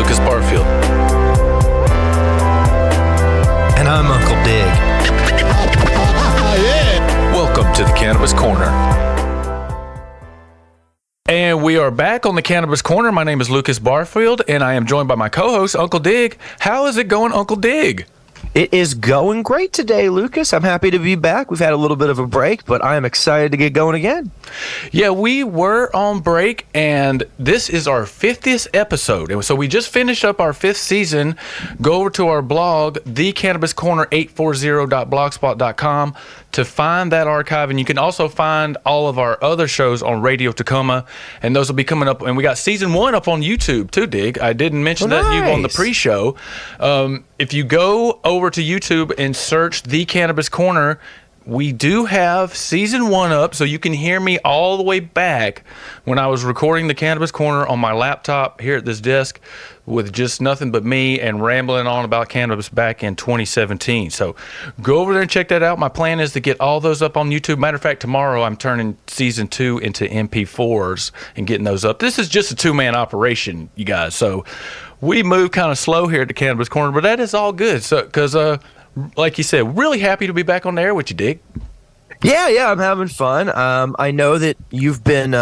Lucas Barfield. And I'm Uncle Dig. Welcome to the Cannabis Corner. And we are back on the Cannabis Corner. My name is Lucas Barfield, and I am joined by my co-host, Uncle Dig. How is it going, Uncle Dig? It is going great today, Lucas. I'm happy to be back. We've had a little bit of a break, but I am excited to get going again. Yeah, we were on break, and this is our 50th episode. And so we just finished up our 5th season. Go over to our blog, thecannabiscorner840.blogspot.com, to find that archive. And you can also find all of our other shows on Radio Tacoma, and those will be coming up. And we got season 1 up on YouTube too, Dig. I didn't mention that to you on the pre-show. If you go over to YouTube and search The Cannabis Corner, we do have season 1 up, so you can hear me all the way back when I was recording the Cannabis Corner on my laptop here at this desk with just nothing but me and rambling on about cannabis back in 2017. So go over there and check that out. My plan is to get all those up on YouTube. Matter of fact, tomorrow I'm turning season 2 into MP4s and getting those up. This is just a 2-man operation, you guys. So we move kind of slow here at the Cannabis Corner, but that is all good. So, because, like you said, really happy to be back on the air with you, Dig. Yeah, I'm having fun. I know that you've been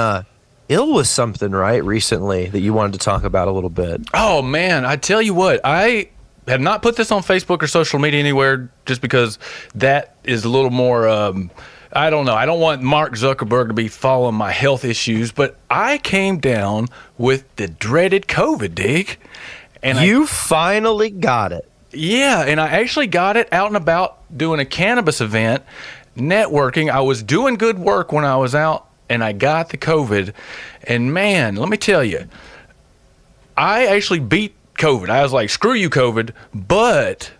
ill with something, right, recently that you wanted to talk about a little bit. Oh, man, I tell you what, I have not put this on Facebook or social media anywhere just because that is a little more, I don't know. I don't want Mark Zuckerberg to be following my health issues, but I came down with the dreaded COVID, Dig. And you finally got it. Yeah, and I actually got it out and about doing a cannabis event, networking. I was doing good work when I was out, and I got the COVID. And man, let me tell you, I actually beat COVID. I was like, screw you, COVID. But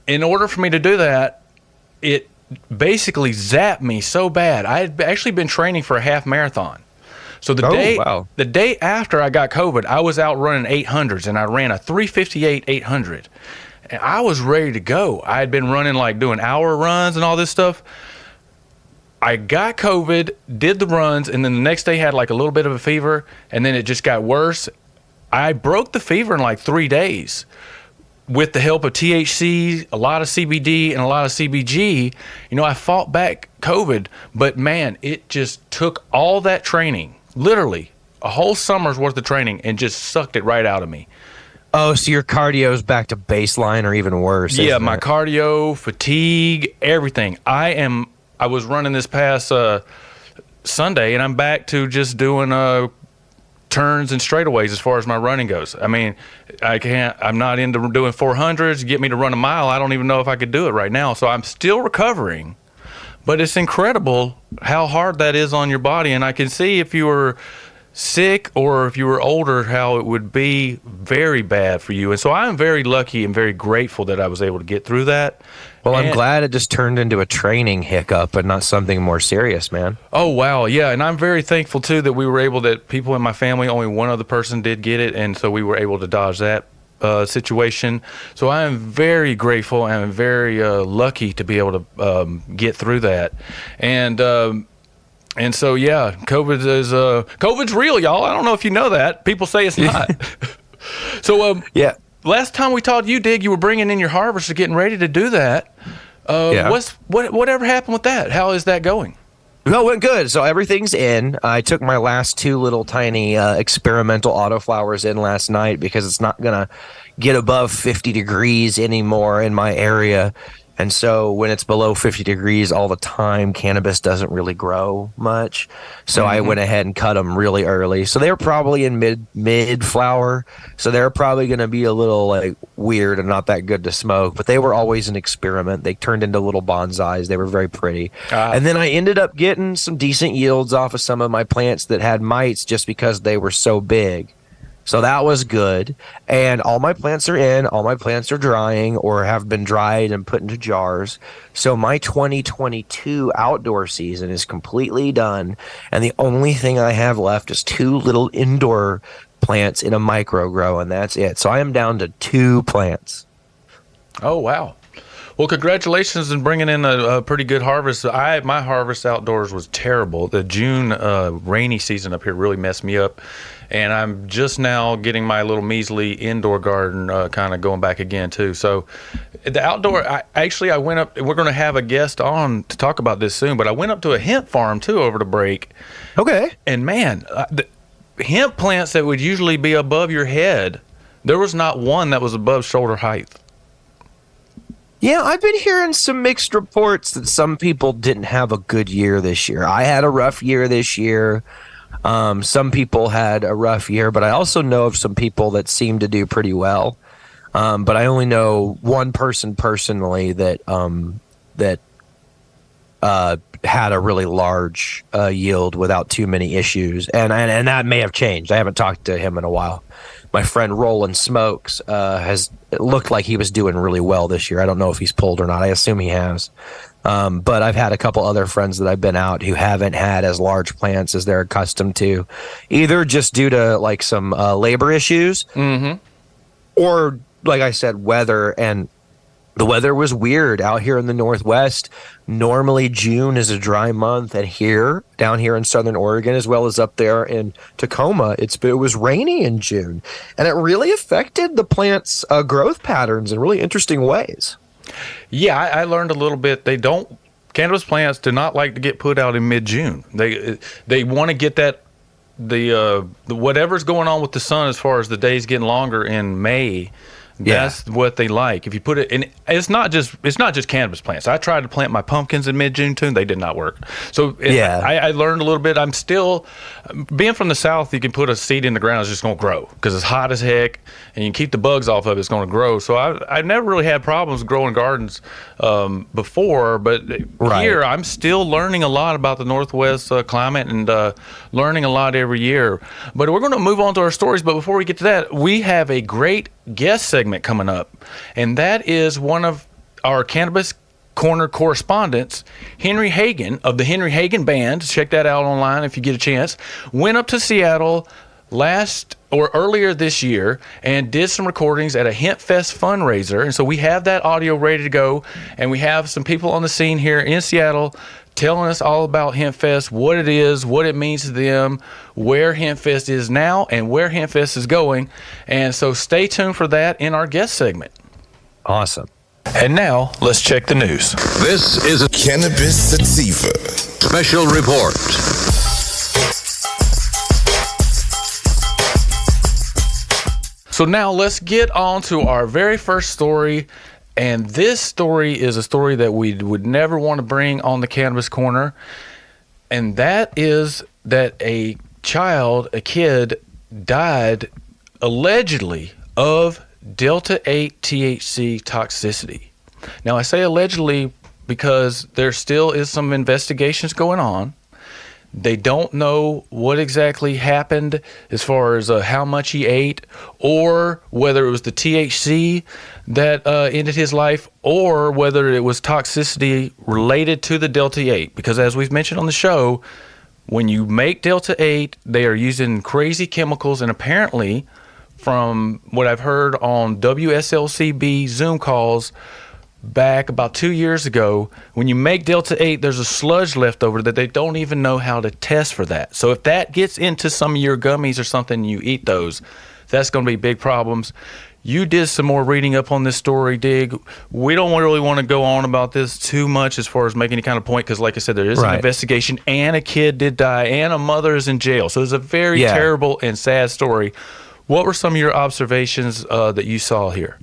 in order for me to do that, it basically zapped me so bad. I had actually been training for a half marathon. So the day after I got COVID, I was out running 800s, and I ran a 3:58 800. And I was ready to go. I had been running, like, doing hour runs and all this stuff. I got COVID, did the runs, and then the next day had like a little bit of a fever, and then it just got worse. I broke the fever in like 3 days with the help of THC, a lot of CBD, and a lot of CBG. You know, I fought back COVID, but man, it just took all that training, literally a whole summer's worth of training, and just sucked it right out of me. Oh, so your cardio's back to baseline or even worse? Yeah, my cardio, fatigue, everything. I was running this past Sunday, and I'm back to just doing turns and straightaways as far as my running goes. I mean, I'm not into doing 400s. Get me to run a mile, I don't even know if I could do it right now. So I'm still recovering, but it's incredible how hard that is on your body. And I can see if you were sick or if you were older, how it would be very bad for you. And so I'm very lucky and very grateful that I was able to get through that. Well, I'm glad it just turned into a training hiccup and not something more serious, man. Oh, wow. Yeah. And I'm very thankful, too, that we were able that people in my family, only one other person did get it. And so we were able to dodge that situation. So I am very grateful and very lucky to be able to get through that. And so, yeah, COVID's real, y'all. I don't know if you know that. People say it's not. So, yeah. Last time we talked to you, Dig, you were bringing in your harvest or getting ready to do that. Whatever happened with that? How is that going? No, it went good. So everything's in. I took my last 2 little tiny experimental autoflowers in last night because it's not going to get above 50 degrees anymore in my area. And so when it's below 50 degrees all the time, cannabis doesn't really grow much. So I went ahead and cut them really early. So they're probably in mid flower. So they're probably going to be a little like weird and not that good to smoke. But they were always an experiment. They turned into little bonsais. They were very pretty. And then I ended up getting some decent yields off of some of my plants that had mites just because they were so big. So that was good. And all my plants are in. All my plants are drying or have been dried and put into jars. So my 2022 outdoor season is completely done. And the only thing I have left is 2 little indoor plants in a micro grow, and that's it. So I am down to 2 plants. Oh, wow. Well, congratulations on bringing in a pretty good harvest. My harvest outdoors was terrible. The June rainy season up here really messed me up. and I'm just now getting my little measly indoor garden kind of going back again too. So the outdoor, I went up. We're going to have a guest on to talk about this soon, but I went up to a hemp farm too over the break. Okay. And man, the hemp plants that would usually be above your head, there was not one that was above shoulder height. Yeah, I've been hearing some mixed reports that some people didn't have a good year this year. I had a rough year this year. Some people had a rough year, but I also know of some people that seem to do pretty well. But I only know one person personally that had a really large yield without too many issues, and that may have changed. I haven't talked to him in a while. My friend Roland Smokes it looked like he was doing really well this year. I don't know if he's pulled or not. I assume he has. But I've had a couple other friends that I've been out who haven't had as large plants as they're accustomed to, either just due to like some labor issues, or like I said, weather. And the weather was weird out here in the Northwest. Normally June is a dry month, and down here in Southern Oregon, as well as up there in Tacoma, it was rainy in June, and it really affected the plant's growth patterns in really interesting ways. Yeah, I learned a little bit. Cannabis plants do not like to get put out in mid-June. They want to get that the whatever's going on with the sun as far as the days getting longer in May. That's what they like. If you put it in, it's not just cannabis plants. I tried to plant my pumpkins in mid-June too, and they did not work. So I learned a little bit. I'm still, being from the South, you can put a seed in the ground, it's just going to grow because it's hot as heck, and you can keep the bugs off of it, it's going to grow. So I've never really had problems growing gardens before, but here I'm still learning a lot about the Northwest climate and learning a lot every year. But we're going to move on to our stories. But before we get to that, we have a great guest segment coming up, and that is one of our Cannabis Corner correspondents, Henry Hagen of the Henry Hagen Band. Check that out online if you get a chance. Went up to Seattle earlier this year and did some recordings at a Hempfest fundraiser, and so we have that audio ready to go, and we have some people on the scene here in Seattle telling us all about Hempfest, what it is, what it means to them, where Hempfest is now, and where Hempfest is going. And so stay tuned for that in our guest segment. Awesome. And now, let's check the news. This is a Cannabis Sativa special report. So now let's get on to our very first story. And this story is a story that we would never want to bring on the Cannabis Corner. And that is that a kid, died allegedly of Delta-8 THC toxicity. Now, I say allegedly because there still is some investigations going on. They don't know what exactly happened as far as how much he ate, or whether it was the THC that ended his life, or whether it was toxicity related to the Delta-8. Because as we've mentioned on the show, when you make Delta-8, they are using crazy chemicals, and apparently, from what I've heard on WSLCB Zoom calls back about 2 years ago, when you make Delta-8, there's a sludge left over that they don't even know how to test for that. So if that gets into some of your gummies or something, you eat those, that's going to be big problems. You did some more reading up on this story, Dig. We don't really want to go on about this too much as far as making any kind of point, because like I said, there is an investigation, and a kid did die, and a mother is in jail. So it's a very terrible and sad story. What were some of your observations that you saw here?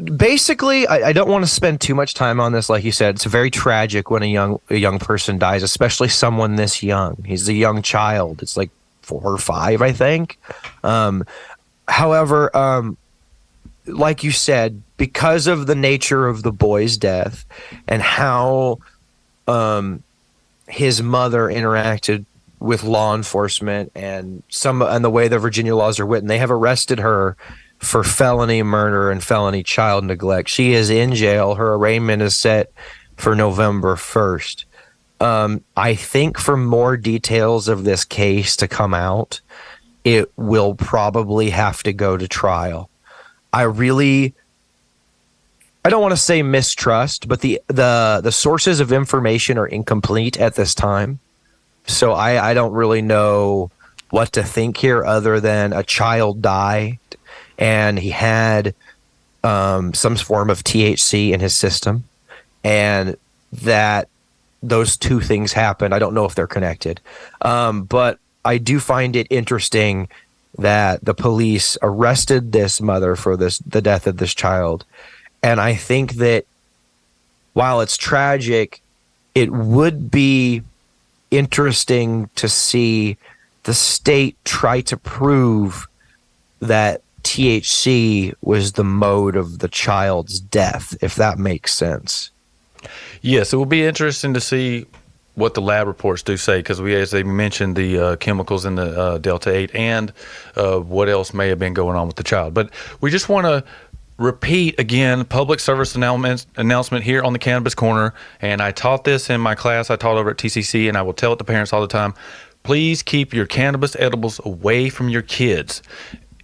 Basically, I don't want to spend too much time on this. Like you said, it's very tragic when a young person dies, especially someone this young. He's a young child. It's like 4 or 5, I think. However, like you said, because of the nature of the boy's death and how his mother interacted with law enforcement and the way the Virginia laws are written, they have arrested her for felony murder and felony child neglect. She is in jail. Her arraignment is set for November 1st. I think for more details of this case to come out, it will probably have to go to trial. I don't want to say mistrust, but the sources of information are incomplete at this time. So I don't really know what to think here other than a child died and he had some form of THC in his system, and that those two things happened. I don't know if they're connected, but I do find it interesting that the police arrested this mother for the death of this child. And I think that while it's tragic, it would be interesting to see the state try to prove that THC was the mode of the child's death, if that makes sense. Yes, it will be interesting to see what the lab reports do say, because as they mentioned, the chemicals in the Delta 8 and what else may have been going on with the child. But we just want to repeat again, public service announcement here on the Cannabis Corner. And I taught this in my class I taught over at TCC, and I will tell it to parents all the time. Please keep your cannabis edibles away from your kids.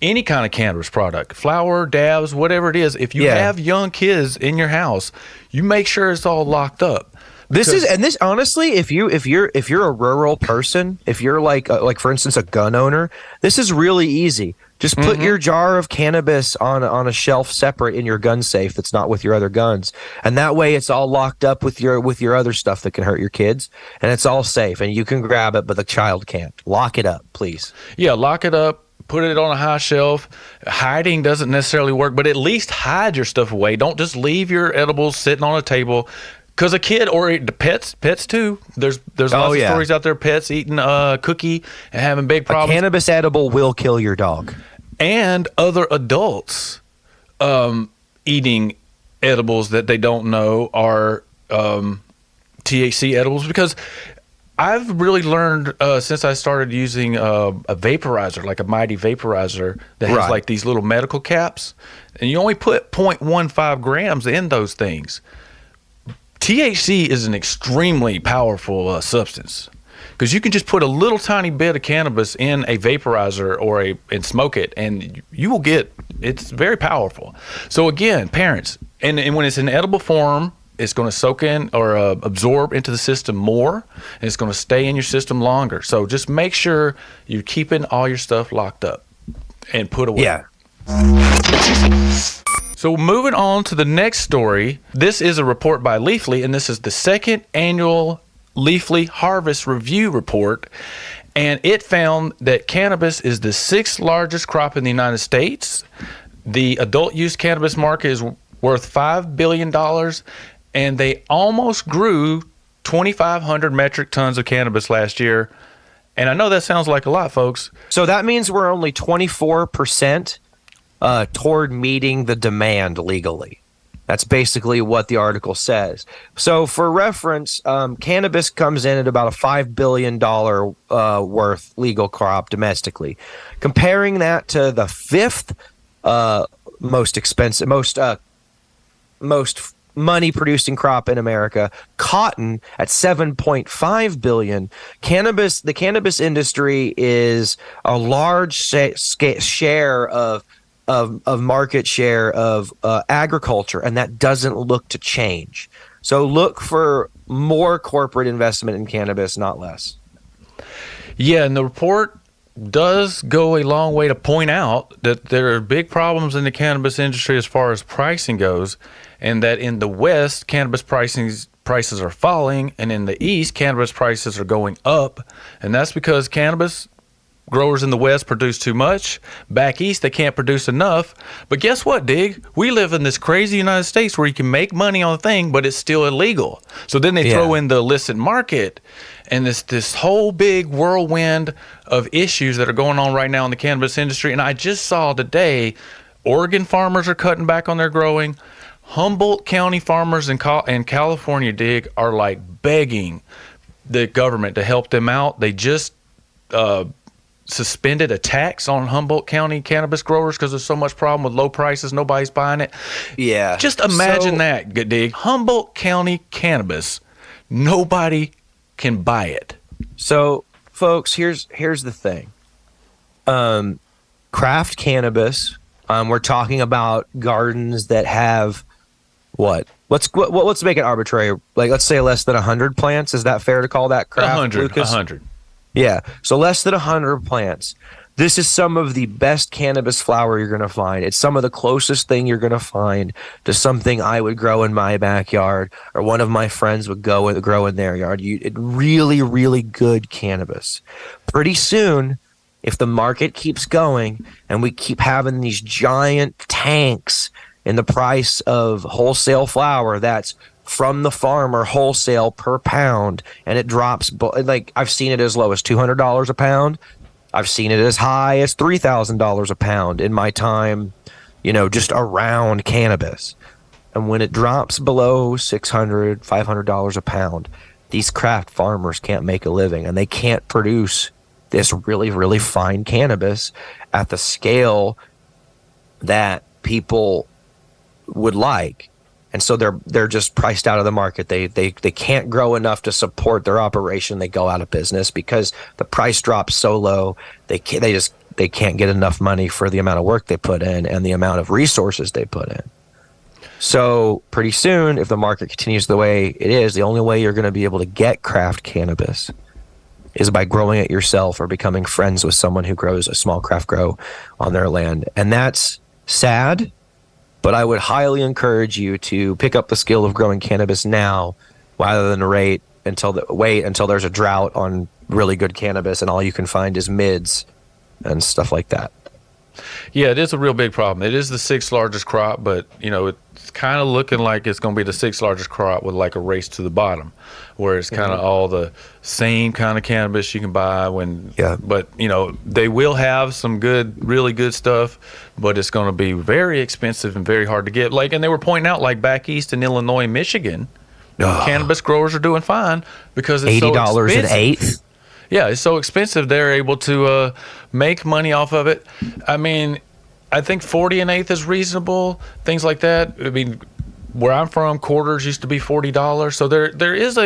Any kind of cannabis product, flower, dabs, whatever it is. If you have young kids in your house, you make sure it's all locked up. This honestly, if you're a rural person, if you're like for instance a gun owner, this is really easy. Just put your jar of cannabis on a shelf separate in your gun safe that's not with your other guns, and that way it's all locked up with your other stuff that can hurt your kids, and it's all safe, and you can grab it, but the child can't. Lock it up, please. Yeah, lock it up. Put it on a high shelf. Hiding doesn't necessarily work, but at least hide your stuff away. Don't just leave your edibles sitting on a table. Because a kid, or the pets too. There's lots of stories out there. Pets eating a cookie and having big problems. A cannabis edible will kill your dog. And other adults eating edibles that they don't know are THC edibles, because I've really learned since I started using a vaporizer, like a Mighty vaporizer that has like these little medical caps, and you only put 0.15 grams in those things. THC is an extremely powerful substance, because you can just put a little tiny bit of cannabis in a vaporizer and smoke it, and you will get, it's very powerful. So again, parents, and when it's in edible form, it's going to soak in or absorb into the system more, and it's going to stay in your system longer. So just make sure you're keeping all your stuff locked up and put away. Yeah. So moving on to the next story. This is a report by Leafly, and this is the second annual Leafly Harvest Review Report. And it found that cannabis is the 6th largest crop in the United States. The adult use cannabis market is worth $5 billion, and they almost grew 2,500 metric tons of cannabis last year. And I know that sounds like a lot, folks. So that means we're only 24% toward meeting the demand legally. That's basically what the article says. So for reference, cannabis comes in at about a $5 billion worth legal crop domestically. Comparing that to the 5th most expensive, most money producing crop in America, cotton, at 7.5 billion. The cannabis industry is a large share of market share of agriculture, and that doesn't look to change. So look for more corporate investment in cannabis, not less. Yeah, and the report does go a long way to point out that there are big problems in the cannabis industry as far as pricing goes, and that in the West, cannabis prices are falling, and in the East, cannabis prices are going up, and that's because cannabis growers in the West produce too much. Back East, they can't produce enough. But guess what, Dig? We live in this crazy United States where you can make money on a thing, but it's still illegal. So then they throw in the illicit market, and this whole big whirlwind of issues that are going on right now in the cannabis industry. And I just saw today, Oregon farmers are cutting back on their growing. Humboldt County farmers in California, Dig, are like begging the government to help them out. They just suspended a tax on Humboldt County cannabis growers because there's so much problem with low prices. Nobody's buying it. Yeah. Just imagine that, Dig. Humboldt County cannabis, nobody can buy it. So, folks, here's the thing. Craft cannabis. We're talking about gardens that have what? Let's make it arbitrary. Like, let's say less than 100 plants. Is that fair to call that craft? 100. Yeah, so less than 100 plants. This is some of the best cannabis flower you're going to find. It's some of the closest thing you're going to find to something I would grow in my backyard or one of my friends would go and grow in their yard. Really, really good cannabis. Pretty soon, if the market keeps going and we keep having these giant tanks in the price of wholesale flower that's from the farmer wholesale per pound, and it drops, like I've seen it as low as $200 a pound. I've seen it as high as $3,000 a pound in my time, just around cannabis. And when it drops below $600, $500 a pound, these craft farmers can't make a living, and they can't produce this really, really fine cannabis at the scale that people would like. And so they're just priced out of the market. They can't grow enough to support their operation. They go out of business because the price drops so low. They can't get enough money for the amount of work they put in and the amount of resources they put in. So pretty soon, if the market continues the way it is, the only way you're going to be able to get craft cannabis is by growing it yourself or becoming friends with someone who grows a small craft grow on their land. And that's sad. But I would highly encourage you to pick up the skill of growing cannabis now rather than wait until there's a drought on really good cannabis and all you can find is mids and stuff like that. Yeah, it is a real big problem. It is the sixth largest crop, but it's kind of looking like it's going to be the sixth largest crop with like a race to the bottom, where it's kind of all the same kind of cannabis you can buy but they will have some really good stuff, but it's going to be very expensive and very hard to get. And they were pointing out, like back east in Illinois and Michigan, cannabis growers are doing fine because it's $80 an eighth. Yeah, it's so expensive. They're able to make money off of it. I mean, I think 40 an eighth is reasonable. Things like that. I mean, where I'm from, quarters used to be $40. So there is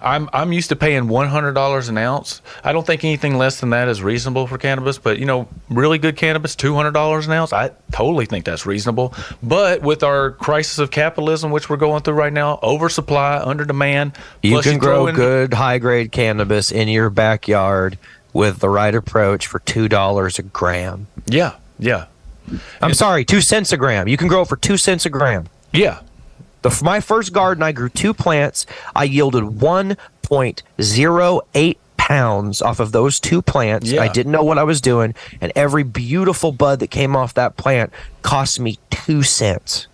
I'm used to paying $100 an ounce. I don't think anything less than that is reasonable for cannabis. But really good cannabis, $200 an ounce, I totally think that's reasonable. But with our crisis of capitalism, which we're going through right now, oversupply, under demand, you can grow good high grade cannabis in your backyard with the right approach for $2 a gram. Yeah. I'm sorry, 2 cents a gram. You can grow it for 2 cents a gram. Yeah. My first garden, I grew 2 plants. I yielded 1.08 pounds off of those 2 plants. Yeah. I didn't know what I was doing, and every beautiful bud that came off that plant cost me 2 cents.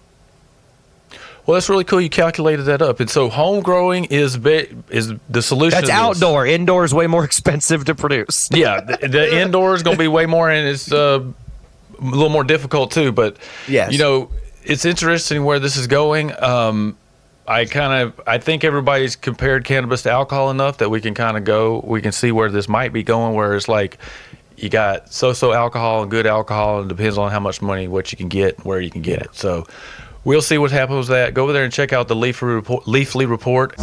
Well, that's really cool. You calculated that up, and so home growing is the solution. That's outdoor. Indoor is way more expensive to produce. Yeah, the indoor is going to be way more, and it's a little more difficult too. But yes. It's interesting where this is going. I think everybody's compared cannabis to alcohol enough that we can see where this might be going, where it's like you got so alcohol and good alcohol, and it depends on how much money, what you can get, where you can get it. So we'll see what happens with that. Go over there and check out the Leafly Report.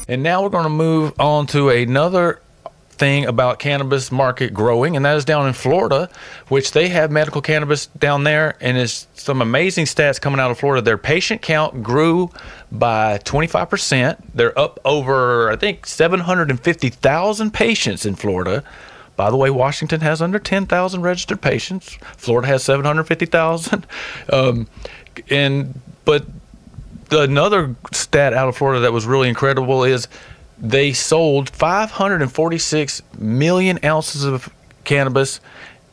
And now we're going to move on to another thing about cannabis market growing, and that is down in Florida, which they have medical cannabis down there, and it's some amazing stats coming out of Florida. Their patient count grew by 25%. They're up over, I think, 750,000 patients in Florida. By the way, Washington has under 10,000 registered patients. Florida has 750,000. But another stat out of Florida that was really incredible is they sold 546 million ounces of cannabis,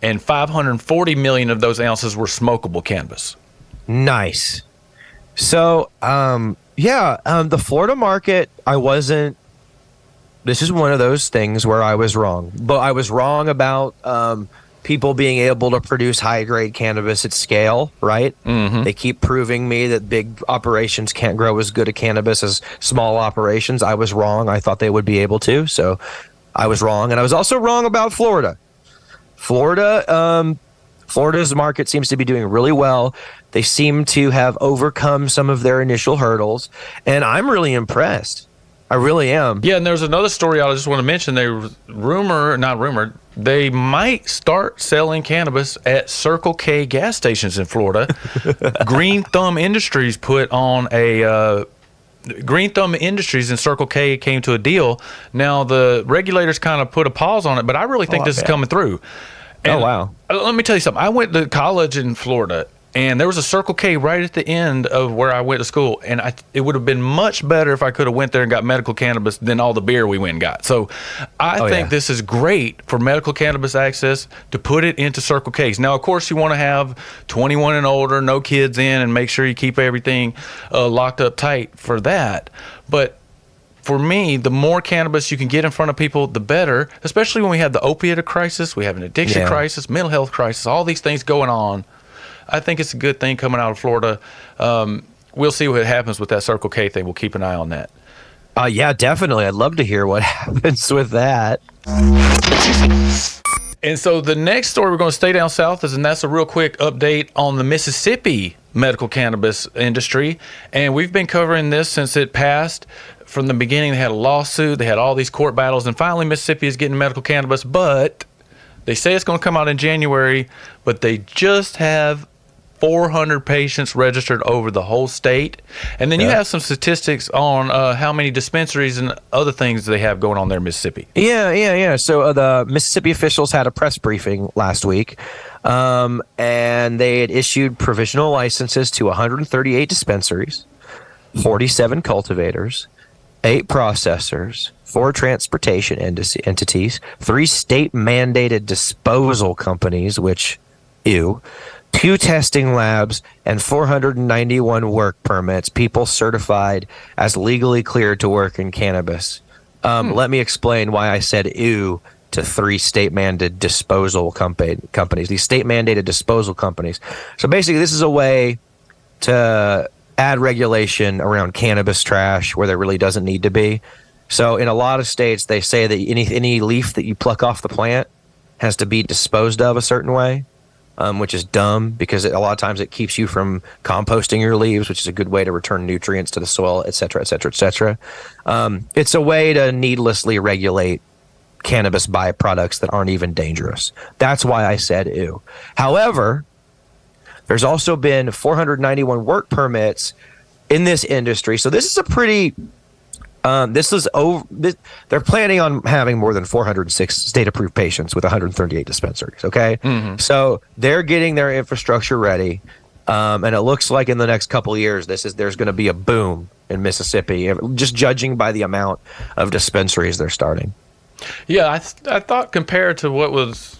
and 540 million of those ounces were smokable cannabis. Nice. So, the Florida market, this is one of those things where I was wrong. But I was wrong about people being able to produce high-grade cannabis at scale, right? Mm-hmm. They keep proving me that big operations can't grow as good a cannabis as small operations. I was wrong. I thought they would be able to, so I was wrong. And I was also wrong about Florida. Florida's market seems to be doing really well. They seem to have overcome some of their initial hurdles, and I'm really impressed. I really am. Yeah, and there's another story I just want to mention. They might start selling cannabis at Circle K gas stations in Florida. Green Thumb Industries put on a Green Thumb Industries and Circle K came to a deal. Now the regulators kind of put a pause on it, but I really think this is coming through. And wow. Let me tell you something. I went to college in Florida, and there was a Circle K right at the end of where I went to school, and it would have been much better if I could have went there and got medical cannabis than all the beer we went and got. So I think this is great for medical cannabis access to put it into Circle K's. Now, of course, you want to have 21 and older, no kids in, and make sure you keep everything locked up tight for that. But for me, the more cannabis you can get in front of people, the better, especially when we have the opiate crisis, we have an addiction crisis, mental health crisis, all these things going on. I think it's a good thing coming out of Florida. We'll see what happens with that Circle K thing. We'll keep an eye on that. Yeah, definitely. I'd love to hear what happens with that. And so the next story we're going to stay down south and that's a real quick update on the Mississippi medical cannabis industry. And we've been covering this since it passed. From the beginning, they had a lawsuit. They had all these court battles. And finally, Mississippi is getting medical cannabis. But they say it's going to come out in January. But they just have 400 patients registered over the whole state. And then you have some statistics on how many dispensaries and other things they have going on there in Mississippi. Yeah. So the Mississippi officials had a press briefing last week, and they had issued provisional licenses to 138 dispensaries, 47 cultivators, 8 processors, 4 transportation entities, 3 state-mandated disposal companies, which, ew, 2 testing labs, and 491 work permits, people certified as legally cleared to work in cannabis. Let me explain why I said ew to 3 state-mandated disposal companies. These state-mandated disposal companies. So basically, this is a way to add regulation around cannabis trash where there really doesn't need to be. So in a lot of states, they say that any leaf that you pluck off the plant has to be disposed of a certain way. Which is dumb because a lot of times it keeps you from composting your leaves, which is a good way to return nutrients to the soil, et cetera, et cetera, et cetera. It's a way to needlessly regulate cannabis byproducts that aren't even dangerous. That's why I said ew. However, there's also been 491 work permits in this industry. So this is a pretty... they're planning on having more than 406 state-approved patients with 138 dispensaries. Okay, so they're getting their infrastructure ready, and it looks like in the next couple of years, there's going to be a boom in Mississippi, just judging by the amount of dispensaries they're starting. Yeah, I thought compared to what was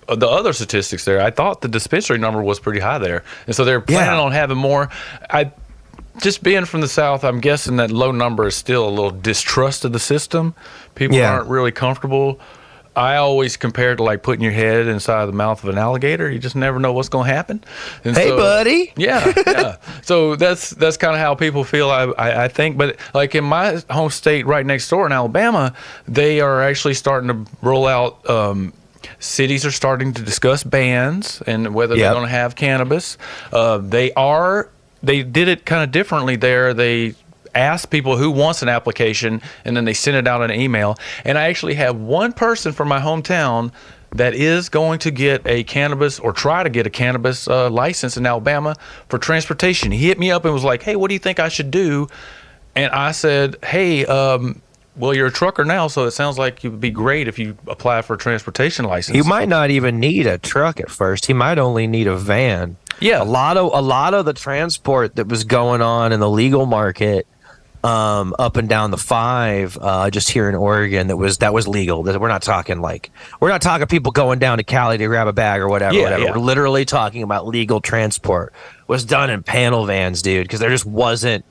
the other statistics there, I thought the dispensary number was pretty high there, and so they're planning on having more. Just being from the South, I'm guessing that low number is still a little distrust of the system. People aren't really comfortable. I always compare it to like putting your head inside the mouth of an alligator. You just never know what's going to happen. And hey, buddy. Yeah. So that's kind of how people feel, I think. But like in my home state right next door in Alabama, they are actually starting to roll out cities are starting to discuss bans and whether they're going to have cannabis. They did it kind of differently there. They asked people who wants an application, and then they sent it out in an email. And I actually have one person from my hometown that is going to get a cannabis or try to get a cannabis license in Alabama for transportation. He hit me up and was like, hey, what do you think I should do? And I said, hey, well, you're a trucker now, so it sounds like it would be great if you apply for a transportation license. You might not even need a truck at first. He might only need a van. Yeah, a lot of the transport that was going on in the legal market, up and down the 5, just here in Oregon, that was legal. We're not talking people going down to Cali to grab a bag or whatever. We're literally talking about legal transport was done in panel vans, dude, because there just wasn't.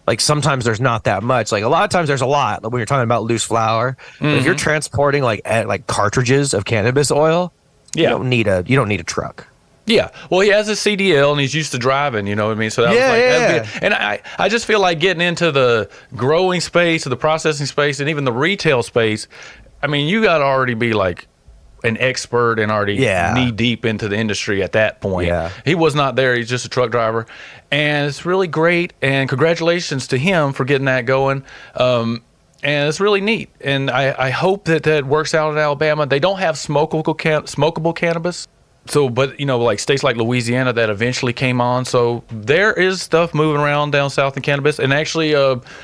Like sometimes there's not that much. Like a lot of times there's a lot. Like when you're talking about loose flower, but if you're transporting like cartridges of cannabis oil, you don't need a truck. Yeah, well, he has a CDL and he's used to driving. You know what I mean? So that was and I just feel like getting into the growing space, or the processing space, and even the retail space. I mean, you got to already be like an expert and already knee deep into the industry at that point. Yeah. He was not there. He's just a truck driver. And it's really great. And congratulations to him for getting that going. And it's really neat. And I hope that works out in Alabama. They don't have smokable cannabis. but like states like Louisiana that eventually came on. So there is stuff moving around down south in cannabis, and actually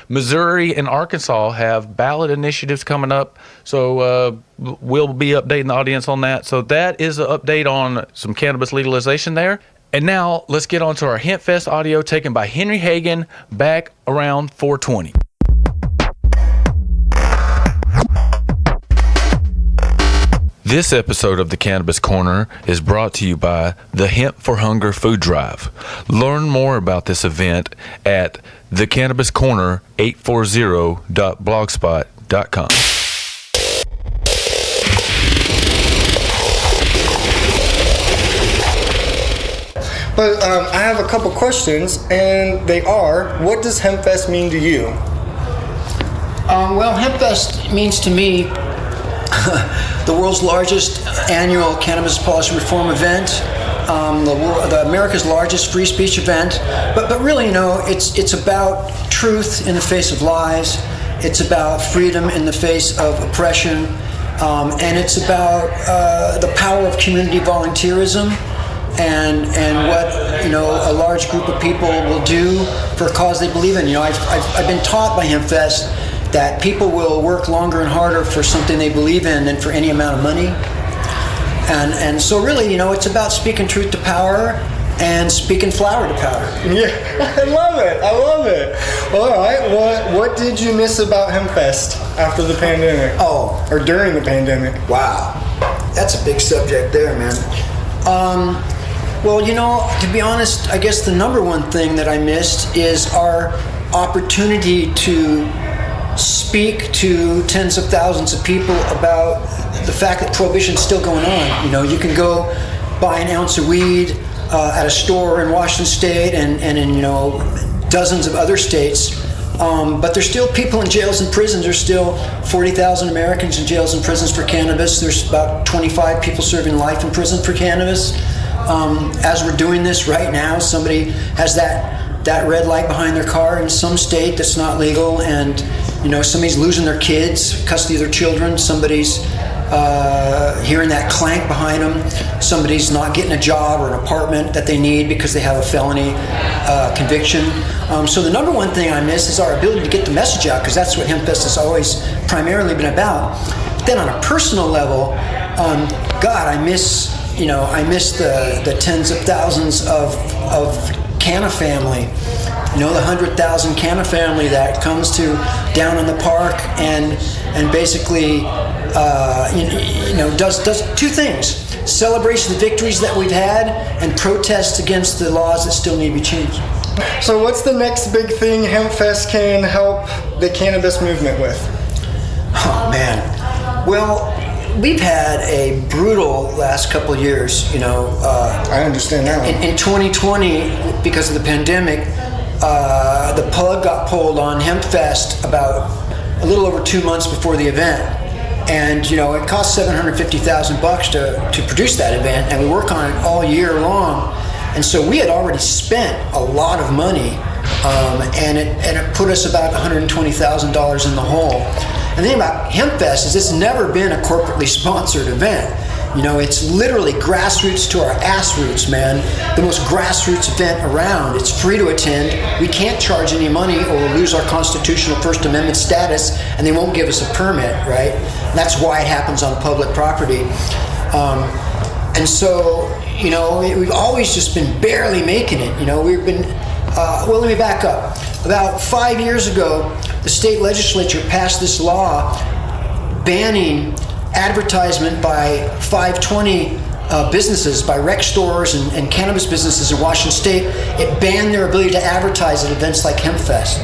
Missouri and Arkansas have ballot initiatives coming up. So we'll be updating the audience on that. So that is an update on some cannabis legalization there. And now let's get on to our Hempfest audio taken by Henry Hagen back around 420. This episode of the Cannabis Corner is brought to you by the Hemp for Hunger food drive. Learn more about this event at thecannabiscorner840.blogspot.com. But I have a couple questions, and they are, what does Hempfest mean to you? Well, Hempfest means to me the world's largest annual cannabis policy reform event, America's largest free speech event. But really, it's about truth in the face of lies. It's about freedom in the face of oppression, and it's about the power of community volunteerism and what a large group of people will do for a cause they believe in. I've been taught by Hempfest that people will work longer and harder for something they believe in than for any amount of money. And so really, it's about speaking truth to power and speaking flower to power. Yeah, I love it. Well, all right, what did you miss about Hempfest after the pandemic? Or during the pandemic? Wow, that's a big subject there, man. Well, to be honest, I guess the number one thing that I missed is our opportunity to speak to tens of thousands of people about the fact that prohibition's still going on. You can go buy an ounce of weed at a store in Washington State and in dozens of other states, but there's still people in jails and prisons. There's still 40,000 Americans in jails and prisons for cannabis. There's about 25 people serving life in prison for cannabis. As we're doing this right now, somebody has that red light behind their car in some state that's not legal, and somebody's losing their kids, custody of their children, somebody's hearing that clank behind them, somebody's not getting a job or an apartment that they need because they have a felony conviction. So the number one thing I miss is our ability to get the message out, because that's what Hempfest has always primarily been about. Then on a personal level, God, I miss the tens of thousands of Canna family, the 100,000 Canna family that comes to down in the park and basically does two things: celebrates the victories that we've had and protests against the laws that still need to be changed. So what's the next big thing Hempfest can help the cannabis movement with? Oh man, well, we've had a brutal last couple of years, I understand that one. In 2020, because of the pandemic, the plug got pulled on Hempfest about a little over 2 months before the event. And, it cost $750,000 to produce that event, and we work on it all year long. And so we had already spent a lot of money, and it put us about $120,000 in the hole. And the thing about Hempfest is it's never been a corporately sponsored event. It's literally grassroots to our ass roots, man. The most grassroots event around. It's free to attend. We can't charge any money or we'll lose our constitutional First Amendment status, and they won't give us a permit, right? And that's why it happens on public property. And so, we've always just been barely making it. We've been, well, let me back up. About 5 years ago, the state legislature passed this law banning advertisement by 520 businesses, by rec stores and cannabis businesses in Washington State. It banned their ability to advertise at events like Hempfest.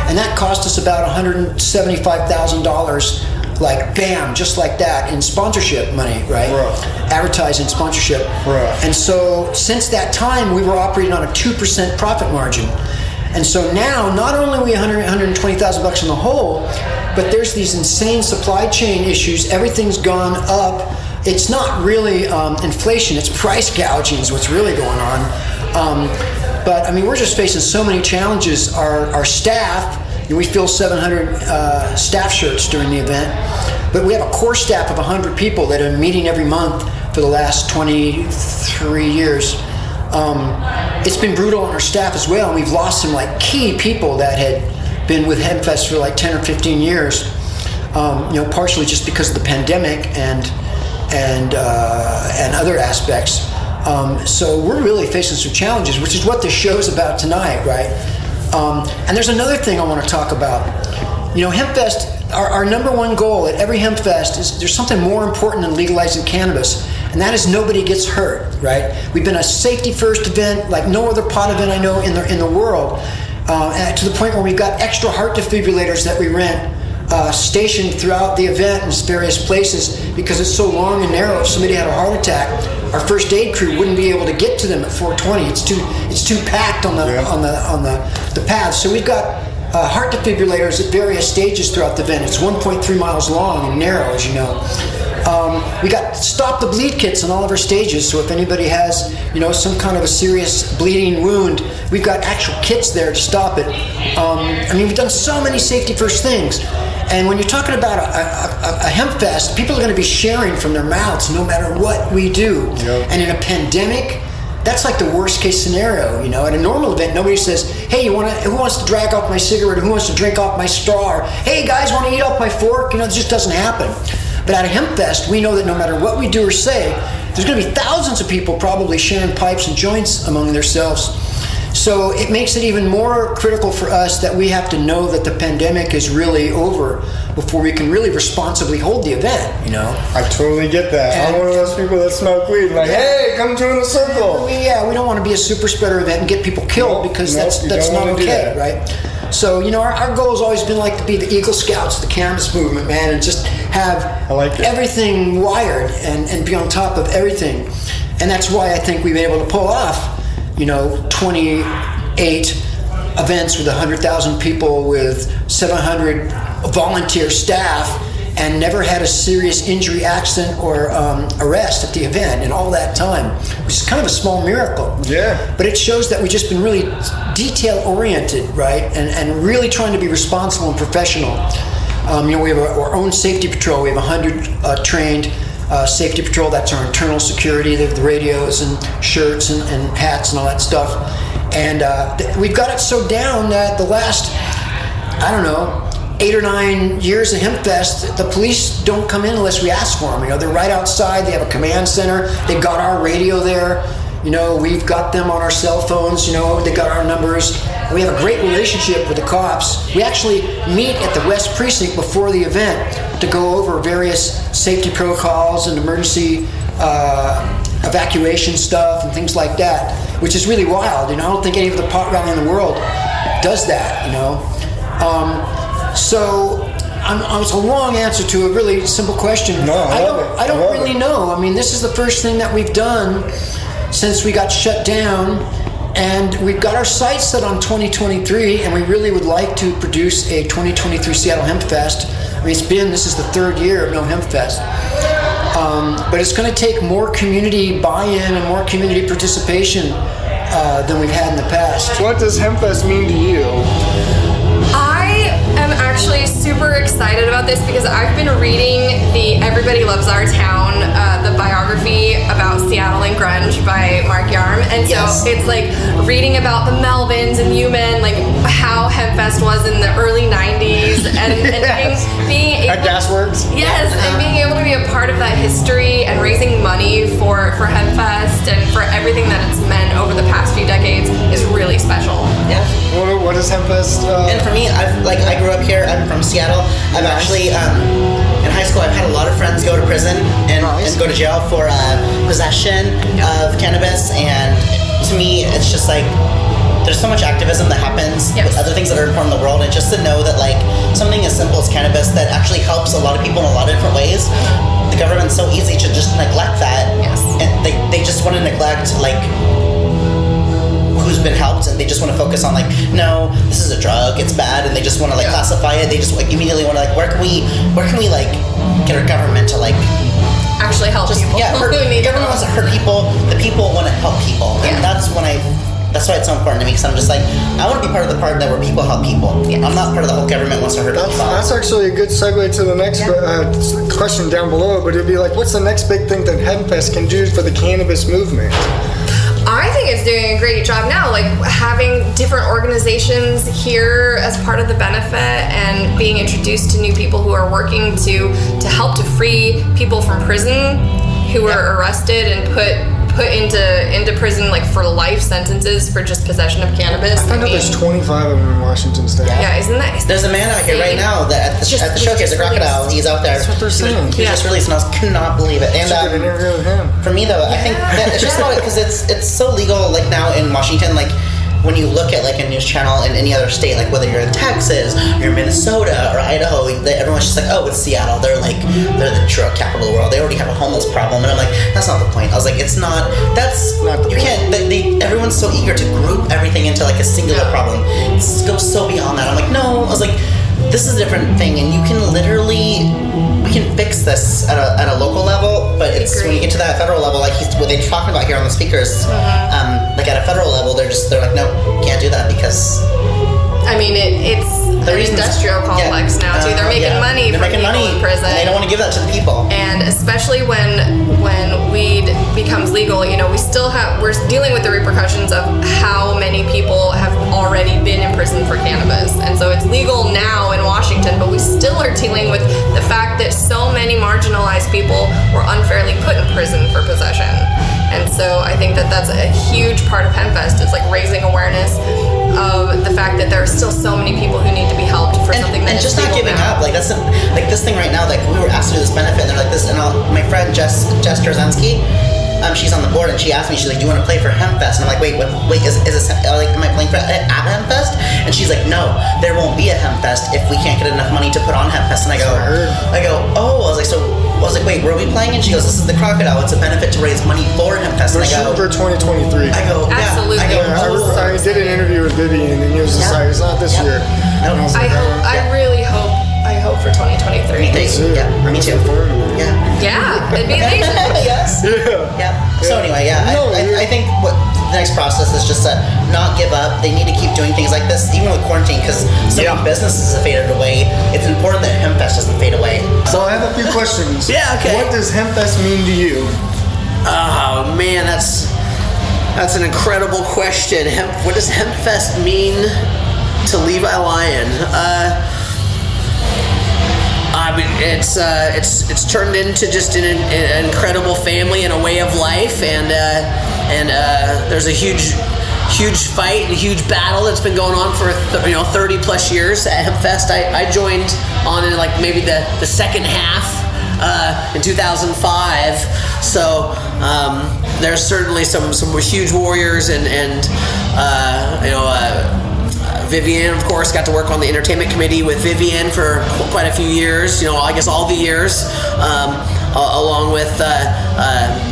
And that cost us about $175,000, like bam, just like that, in sponsorship money, right? Advertising sponsorship. And so since that time, we were operating on a 2% profit margin. And so now, not only are we $120,000 in the hole, but there's these insane supply chain issues. Everything's gone up. It's not really inflation, it's price gouging is what's really going on. But we're just facing so many challenges. Our staff, we fill 700 staff shirts during the event, but we have a core staff of 100 people that are meeting every month for the last 23 years. It's been brutal on our staff as well, and we've lost some like key people that had been with Hempfest for like 10 or 15 years. Partially just because of the pandemic and other aspects. So we're really facing some challenges, which is what this show's about tonight, right? And there's another thing I want to talk about. Hempfest, our number one goal at every Hempfest is there's something more important than legalizing cannabis, and that is nobody gets hurt, right? We've been a safety first event like no other pot event I know in the world, and to the point where we've got extra heart defibrillators that we rent stationed throughout the event in various places because it's so long and narrow. If somebody had a heart attack, our first aid crew wouldn't be able to get to them at 420. It's too packed on the path. So we've got heart defibrillators at various stages throughout the event. It's 1.3 miles long and narrow, as you know. We got stop the bleed kits on all of our stages, so if anybody has some kind of a serious bleeding wound, we've got actual kits there to stop it. We've done so many safety first things. And when you're talking about a Hempfest, people are going to be sharing from their mouths no matter what we do. Yep. And in a pandemic, that's like the worst case scenario. At a normal event, nobody says, "Hey, who wants to drag off my cigarette? Or who wants to drink off my straw? Or, hey, guys, want to eat off my fork?" It just doesn't happen. But at a Hempfest, we know that no matter what we do or say, there's going to be thousands of people probably sharing pipes and joints among themselves. So it makes it even more critical for us that we have to know that the pandemic is really over before we can really responsibly hold the event, I totally get that. I'm one of those people that smoke weed. Like, hey, come join the circle. We don't want to be a super spreader event and get people killed because that's not okay, right? So, our goal has always been to be the Eagle Scouts of the cannabis movement, man, and just have everything wired and be on top of everything. And that's why I think we've been able to pull off 28 events with 100,000 people with 700 volunteer staff and never had a serious injury, accident, or arrest at the event in all that time, which is kind of a small miracle. Yeah. But it shows that we've just been really detail-oriented, right, and really trying to be responsible and professional. We have our own safety patrol. We have 100 trained safety patrol. That's our internal security. They have the radios and shirts and hats and all that stuff. And we've got it so down that the last, 8 or 9 years of Hempfest, the police don't come in unless we ask for them. They're right outside. They have a command center. They've got our radio there. We've got them on our cell phones. They got our numbers. We have a great relationship with the cops. We actually meet at the West Precinct before the event to go over various safety protocols and emergency evacuation stuff and things like that, which is really wild. I don't think any of the pot rally in the world does that. So it's a long answer to a really simple question. No, I don't really know. This is the first thing that we've done since we got shut down, and we've got our sights set on 2023, and we really would like to produce a 2023 Seattle Hempfest. This is the third year of no Hempfest. But it's going to take more community buy-in and more community participation than we've had in the past. What does Hempfest mean to you? I am actually super excited about this because I've been reading the Everybody Loves Our Town, the biography about Seattle and grunge by Mark Yarm, and so it's like reading about the Melvins and Human, like how Hempfest was in the early 90s, and being able, at Gasworks. Yes, and being able to be a part of that history and raising money for Hempfest and for everything that it's meant over the past few decades is really special. Yeah. What is Hempfest? And for me, I grew up here. I'm from Seattle. I've actually in high school I've had a lot of friends go to prison and go to jail for possession of cannabis, and to me it's just like there's so much activism that happens with other things that are important in the world, and just to know that like something as simple as cannabis that actually helps a lot of people in a lot of different ways, the government's so easy to just neglect that. And they just want to neglect like who's been helped, and they just want to focus on like, no, this is a drug, it's bad, and they just want to like classify it. They just like immediately want to like, where can we like get our government to like actually help people? The government wants to hurt people. The people want to help people, and that's that's why it's so important to me, because I'm just like, I want to be part of the part that where people help people. Yes. I'm not part of the whole government wants to hurt people. That's actually a good segue to the next question down below, but it'd be like, what's the next big thing that Hempfest can do for the cannabis movement? I think it's doing a great job now, like having different organizations here as part of the benefit and being introduced to new people who are working to help to free people from prison who were arrested and put into prison like for life sentences for just possession of cannabis. I found out there's 25 of them in Washington State. Yeah, isn't that? There's a man out here right now that at the showcase, the crocodile. He's out there. That's what they're saying. He just released, and I could not believe it. And Should have an interview with him. for me though, I think that it's just about it because it's so legal like now in Washington. Like when you look at like a news channel in any other state, like whether you're in Texas, or you're in Minnesota or Idaho, everyone's just like, oh, it's Seattle. They're the drug capital of the world. They already have a homeless problem, and I'm like, that's not the point. I was like, it's not. That's not the you point. can't. Everyone's so eager to group everything into like a singular problem. It goes so beyond that. I'm like, no. I was like, this is a different thing, and you can literally. We can fix this at a local level, but it's when you get to that federal level, like what they're talking about here on the speakers, like at a federal level, they're like, no, can't do that because. I mean, it's an industrial complex now too. They're making money from people in prison. And they don't want to give that to the people. And especially when weed becomes legal, we're dealing with the repercussions of how many people have already been in prison for cannabis. And so it's legal now in Washington, but we still are dealing with the fact that so many marginalized people were unfairly put in prison for possession. And so I think that that's a huge part of Hempfest is like raising awareness of the fact that there are still so many people who need to be helped for something that and is just not giving now. up. Like that's like this thing right now. Like we were asked to do this benefit, and they're like this. And my friend Jess Terzensky, she's on the board, and she asked me, she's like, "Do you want to play for Hempfest?" And I'm like, "Wait, is this like am I playing for at Hempfest?" And she's like, "No, there won't be a Hempfest if we can't get enough money to put on Hempfest." And I go, "Oh," I was like, I was like, "Wait, where are we playing?" And she goes, "This is the Crocodile. It's a benefit to raise money for Hempfest." We're shooting for 2023. I go, yeah. Absolutely. I did an interview with Vivian, and he was just like, it's not this year. No, I hope for 2023. Me too. Yeah, me too. Yeah. Yeah, it'd be amazing. Yes. Yeah. So anyway, I think what the next process is just to not give up. They need to keep doing things like this, even with quarantine, because so many businesses have faded away. It's important that Hempfest doesn't fade away. So I have a few questions. Yeah, okay. What does Hempfest mean to you? Oh man, that's an incredible question. What does Hempfest mean to Levi Lyon? I mean, it's turned into just an incredible family and a way of life, and there's a huge fight and huge battle that's been going on for 30 plus years at Hempfest. I joined on in like maybe the second half in 2005. So there's certainly some huge warriors and Vivian, of course, got to work on the entertainment committee with Vivian for quite a few years. I guess all the years, along with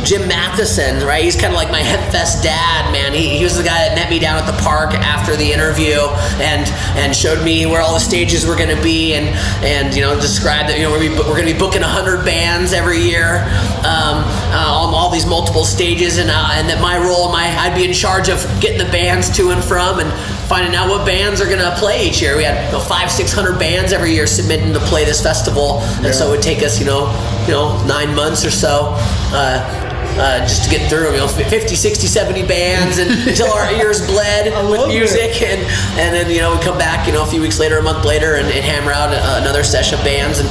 Jim Matheson, right? He's kind of like my Hempfest dad, man. He was the guy that met me down at the park after the interview and showed me where all the stages were going to be and described that we're going to be booking 100 bands every year on all these multiple stages, and that my role, I'd be in charge of getting the bands to and from and finding out what bands are going to play each year. We had 500-600 bands every year submitting to play this festival, and so it would take us 9 months or so just to get through 50, 60, 70 bands and until our ears bled with music, and then we come back a few weeks later, a month later, and hammer out another session of bands, and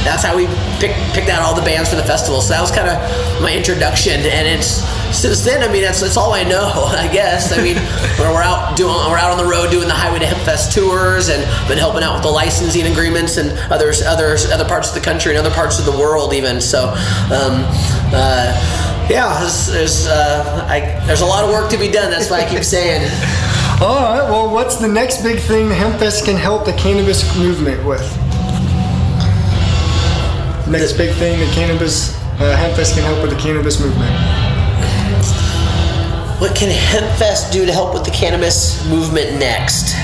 that's how we picked out all the bands for the festival. So that was kind of my introduction, and it's since then. I mean, that's all I know, I guess. I mean, we're out on the road doing the Highway to Hempfest tours, and been helping out with the licensing agreements and other parts of the country and other parts of the world even. So, there's a lot of work to be done. That's why I keep saying. All right. Well, what's the next big thing Hempfest can help the cannabis movement with? Next big thing that Hempfest can help with the cannabis movement. What can Hempfest do to help with the cannabis movement next?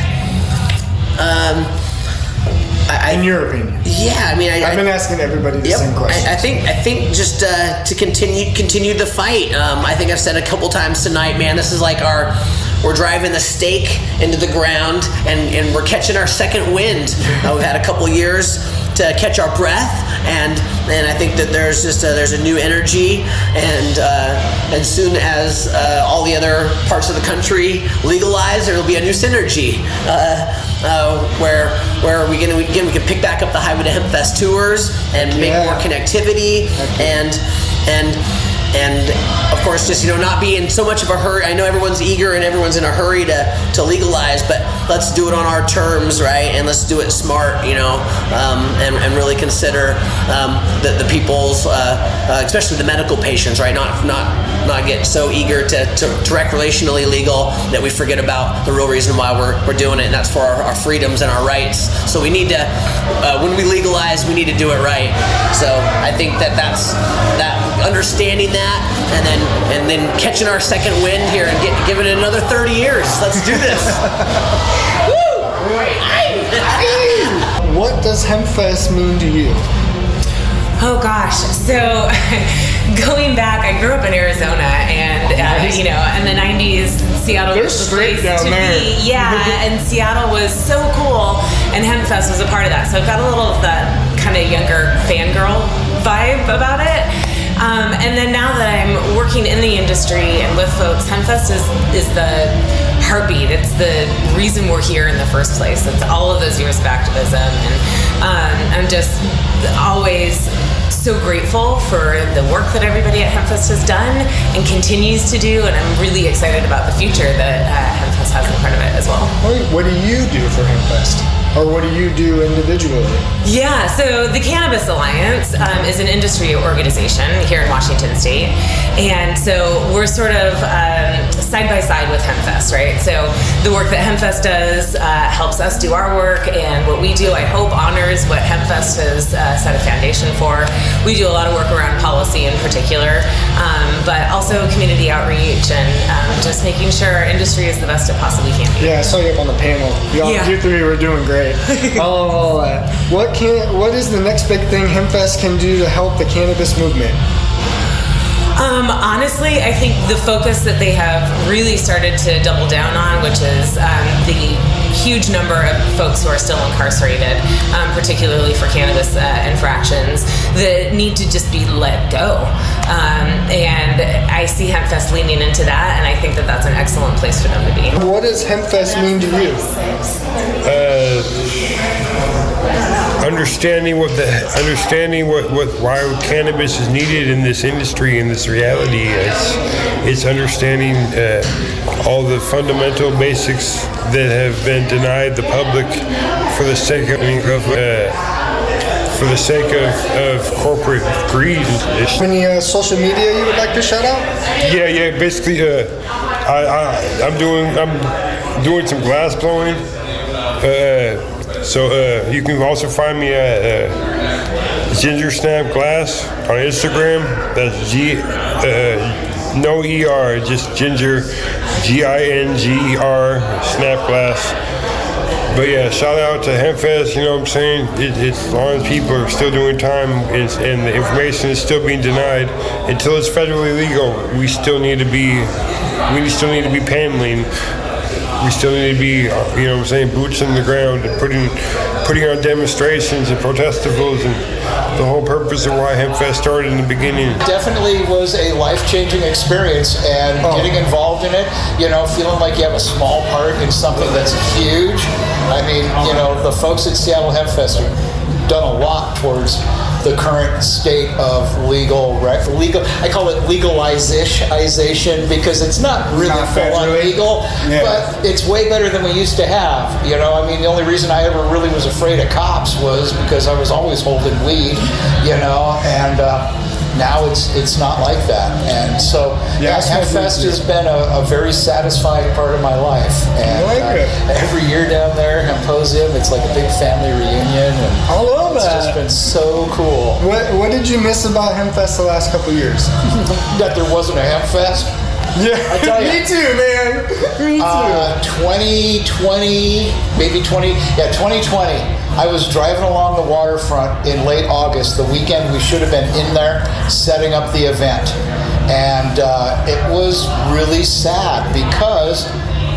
In your opinion? Yeah, I mean, I've been asking everybody the same question. I think just to continue the fight. I think I've said a couple times tonight, man. This is like our we're driving the stake into the ground, and we're catching our second wind. We've had a couple years to catch our breath, and I think that there's a new energy, and soon as all the other parts of the country legalize, there will be a new synergy where we can pick back up the Highway to Hempfest tours and make more connectivity, and of course, just not be in so much of a hurry. I know everyone's eager and everyone's in a hurry to legalize, but let's do it on our terms, right? And let's do it smart, and really consider the people's, especially the medical patients, right? Not get so eager to recreationally legal that we forget about the real reason why we're doing it, and that's for our freedoms and our rights. So we need to, when we legalize, we need to do it right. So I think that's understanding that, and then catching our second wind here and giving it another 30 years. Let's do this. Woo! What does Hempfest mean to you? Oh gosh, so going back, I grew up in Arizona, and in the 90s, Seattle was the place to be. Yeah, and Seattle was so cool, and Hempfest was a part of that. So I've got a little of that kind of younger fangirl vibe about it. And then now that I'm working in the industry and with folks, Hempfest is the heartbeat. It's the reason we're here in the first place. It's all of those years of activism, and I'm just always so grateful for the work that everybody at Hempfest has done and continues to do, and I'm really excited about the future that Hempfest has in front of it as well. What do you do for Hempfest? Or what do you do individually? Yeah, so the Cannabis Alliance is an industry organization here in Washington State. And so we're sort of side by side with Hempfest, right? So the work that Hempfest does helps us do our work, and what we do, I hope, honors what Hempfest has set a foundation for. We do a lot of work around policy in particular, but also community outreach and just making sure our industry is the best it possibly can be. Yeah, I saw you up on the panel. You three were doing great. I love all that. What is the next big thing Hempfest can do to help the cannabis movement? Honestly, I think the focus that they have really started to double down on, which is the huge number of folks who are still incarcerated, particularly for cannabis infractions, that need to just be let go. And I see Hempfest leaning into that, and I think that that's an excellent place for them to be. What does Hempfest mean to you? Understanding why cannabis is needed in this industry, in this reality. It's understanding all the fundamental basics that have been denied the public for the sake of corporate greed. Any social media you would like to shout out? Yeah. Basically, I'm doing some glass blowing. So you can also find me at Ginger Snap Glass on Instagram. That's no ER, just Ginger, GINGER, Snap Glass. But yeah, shout out to Hempfest. You know what I'm saying? It's as long as people are still doing time and the information is still being denied until it's federally legal. We still need to be paneling. We still need to be, boots in the ground and putting on demonstrations and protestables, and the whole purpose of why Hempfest started in the beginning. Definitely was a life-changing experience, and getting involved in it, feeling like you have a small part in something that's huge. I mean, the folks at Seattle Hempfest have done a lot towards the current state of legal. I call it legalization because it's not really full-on legal, but it's way better than we used to have. The only reason I ever really was afraid of cops was because I was always holding weed, and now it's not like that. And so Hempfest has been a very satisfying part of my life. And every year down there, Hemposium, it's like a big family reunion. And I love that. It's just been so cool. What did you miss about Hempfest the last couple of years? That there wasn't a Hempfest? Yeah, I tell you. Me too, man. Me too. 2020, 2020. I was driving along the waterfront in late August, the weekend we should have been in there setting up the event. And it was really sad because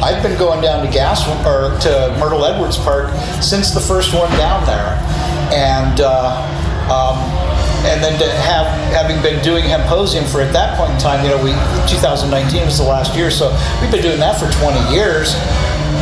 I've been going down to Myrtle Edwards Park since the first one down there, and then to having been doing Hemposium for at that point in time, 2019 was the last year, so we've been doing that for 20 years.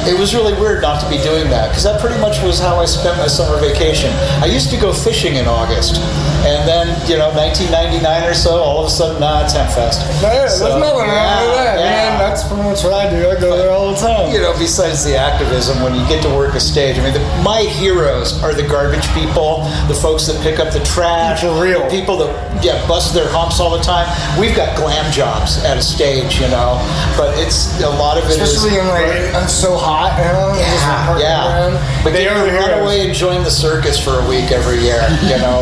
It was really weird not to be doing that, because that pretty much was how I spent my summer vacation. I used to go fishing in August, and then 1999 or so, all of a sudden, it's Hempfest. There's nothing wrong with that, man. That's pretty much what I do. I go there all the time. Besides the activism, when you get to work a stage, I mean, my heroes are the garbage people, the folks that pick up the trash, for real, the people that bust their humps all the time. We've got glam jobs at a stage, but it's a lot of it especially is so hot. But they run away enjoying the circus for a week every year.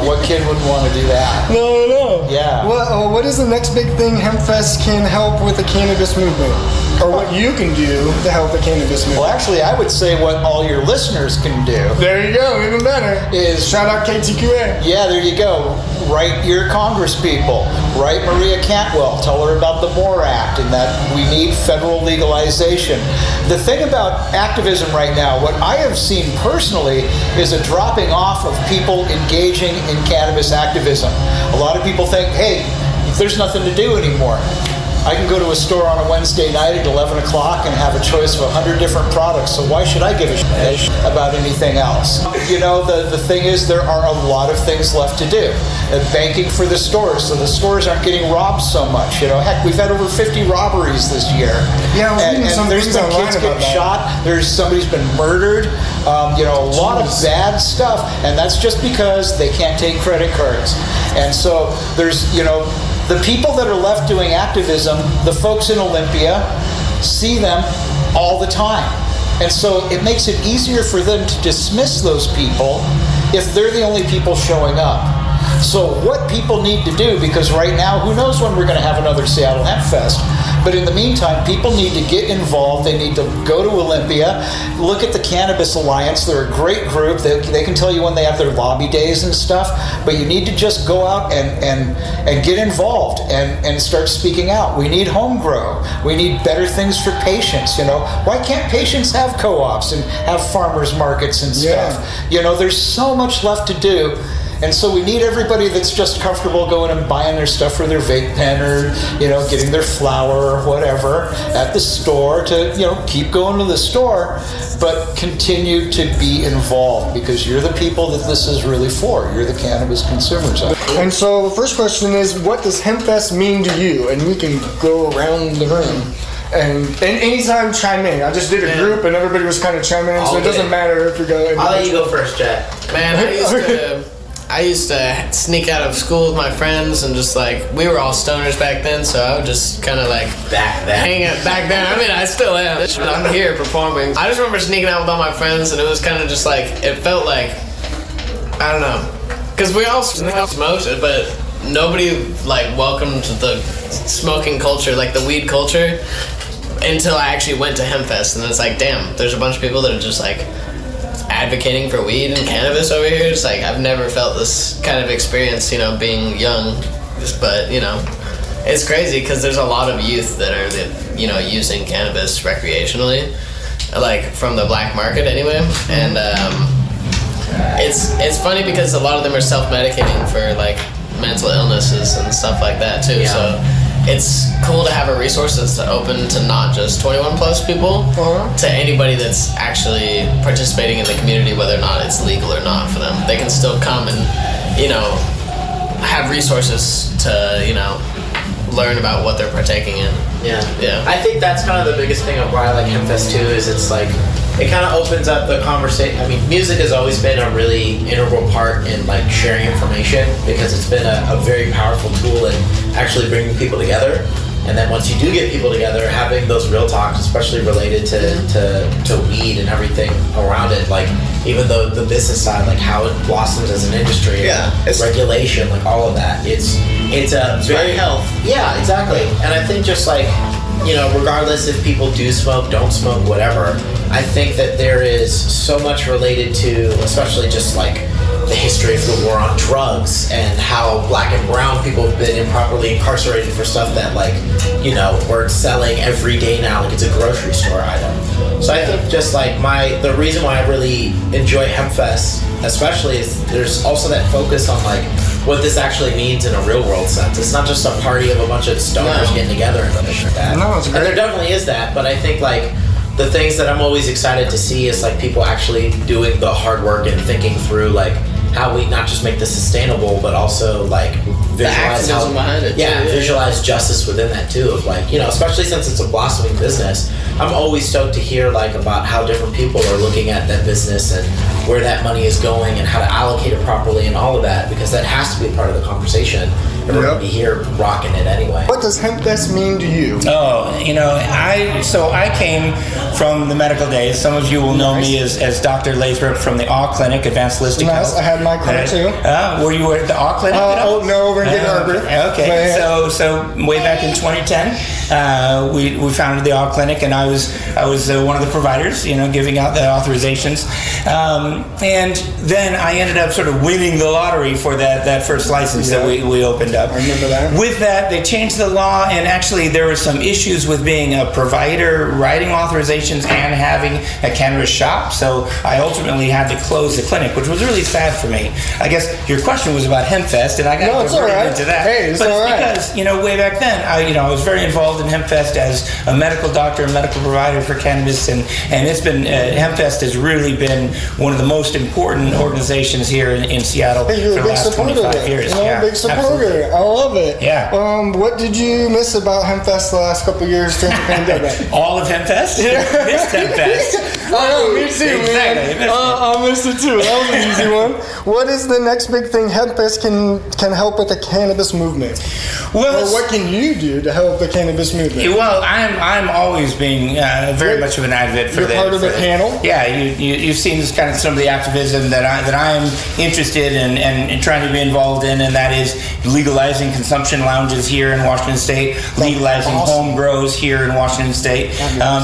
What kid would want to do that? No. Yeah. What is the next big thing Hempfest can help with the cannabis movement? Or what you can do to help the cannabis movement? Well, actually, I would say what all your listeners can do. There you go, even better. Is shout out KTQA. Yeah, there you go. Write your Congress people. Write Maria Cantwell. Tell her about the MORE Act and that we need federal legalization. The thing about activism right now, what I have seen personally, is a dropping off of people engaging in cannabis activism. A lot of people think, hey, there's nothing to do anymore. I can go to a store on a Wednesday night at 11 o'clock and have a choice of 100 different products, so why should I give a shit about anything else? The thing is, there are a lot of things left to do. Banking for the stores, so the stores aren't getting robbed so much. Heck, we've had over 50 robberies this year. Yeah, and there's been kids getting shot. Somebody's been murdered. A lot of bad stuff, and that's just because they can't take credit cards. And so there's, the people that are left doing activism, the folks in Olympia, see them all the time. And so it makes it easier for them to dismiss those people if they're the only people showing up. So what people need to do, because right now, who knows when we're going to have another Seattle Hempfest, but in the meantime, people need to get involved. They need to go to Olympia, look at the Cannabis Alliance. They're a great group. They can tell you when they have their lobby days and stuff, but you need to just go out and get involved and start speaking out. We need home grow. We need better things for patients. Why can't patients have co-ops and have farmers markets and stuff? There's so much left to do. And so we need everybody that's just comfortable going and buying their stuff for their vape pen or, getting their flour or whatever at the store to, keep going to the store, but continue to be involved, because you're the people that this is really for. You're the cannabis consumers. And so the first question is, what does Hempfest mean to you? And we can go around the room. And anytime chime in. I just did a group and everybody was kind of chiming in, so it doesn't matter if we go. I'll let you go first, Jack. Man, I used to sneak out of school with my friends and just we were all stoners back then, so I would just kind of hang out back then. I mean, I still am. I'm here performing. I just remember sneaking out with all my friends, and it was kind of just it felt like, I don't know, because we all smoked it, but nobody welcomed the smoking culture, the weed culture, until I actually went to Hempfest, and it's damn, there's a bunch of people that are just advocating for weed and cannabis over here. It's I've never felt this kind of experience, being young. But, it's crazy because there's a lot of youth that are, using cannabis recreationally, from the black market anyway. And it's funny because a lot of them are self-medicating for mental illnesses and stuff like that too. Yeah. So it's cool to have a resource that's open to not just 21 plus people, to anybody that's actually participating in the community, whether or not it's legal or not for them. They can still come and, have resources to, learn about what they're partaking in. Yeah. I think that's kind of the biggest thing of why I like Hempfest too, is it's it kind of opens up the conversation. I mean, music has always been a really integral part in sharing information, because it's been a very powerful tool in actually bringing people together. And then once you do get people together, having those real talks, especially related to weed and everything around it, even though the business side, how it blossoms as an industry, regulation, all of that, it's a very health. Yeah, exactly. And I think just regardless if people do smoke, don't smoke, whatever, I think that there is so much related to, especially just the history of the war on drugs and how black and brown people have been improperly incarcerated for stuff that, like, you know, we're selling every day now, like it's a grocery store item. So I think just like the reason why I really enjoy Hempfest especially is there's also that focus on like what this actually means in a real world sense. It's not just a party of a bunch of stoners getting together and things like that. No, it's great. And there definitely is that, but I think like the things that I'm always excited to see is like people actually doing the hard work and thinking through like how we not just make this sustainable, but also like visualize how, visualize justice within that too. Of like, you know, especially since it's a blossoming business, I'm always stoked to hear like about how different people are looking at that business and where that money is going and how to allocate it properly and all of that, because that has to be part of the conversation. And we're going to be here rocking it anyway. What does Hempfest mean to you? Oh, you know, I came from the medical days. Some of you will know me as Dr. Laythrim from the Awe Clinic, Advanced Holistic Health. I had my clinic too. Were you at the Awe Clinic? Oh, no, over in Gig Harbor. Okay, so way back in 2010, we founded the Awe Clinic, and I was one of the providers, you know, giving out the authorizations. And then I ended up sort of winning the lottery for that first license that we opened up. I remember that. With that, they changed the law, and actually there were some issues with being a provider, writing authorizations, and having a cannabis shop. So I ultimately had to close the clinic, which was really sad for me. I guess your question was about Hempfest, and I got into that. Hey, it's but all right. Because, you know, way back then, I was very involved in Hempfest as a medical doctor, a medical provider for cannabis, and it's been, Hempfest has really been one of the most important organizations here in Seattle for the last 25 years. Big supporter. I love it. Yeah. What did you miss about Hempfest the last couple of years during the pandemic? All of Hempfest? Missed Hempfest. I know, me too, exactly. man. I missed it too. That was an easy one. What is the next big thing Hempfest can help with the cannabis movement? Well, or what can you do to help the cannabis movement? Well, I'm always being very much of an advocate for You're part of the panel? Yeah, you've seen this kind of some of the activism that I'm interested in and trying to be involved in, and that is legalizing consumption lounges here in Washington State, legalizing home grows here in Washington State.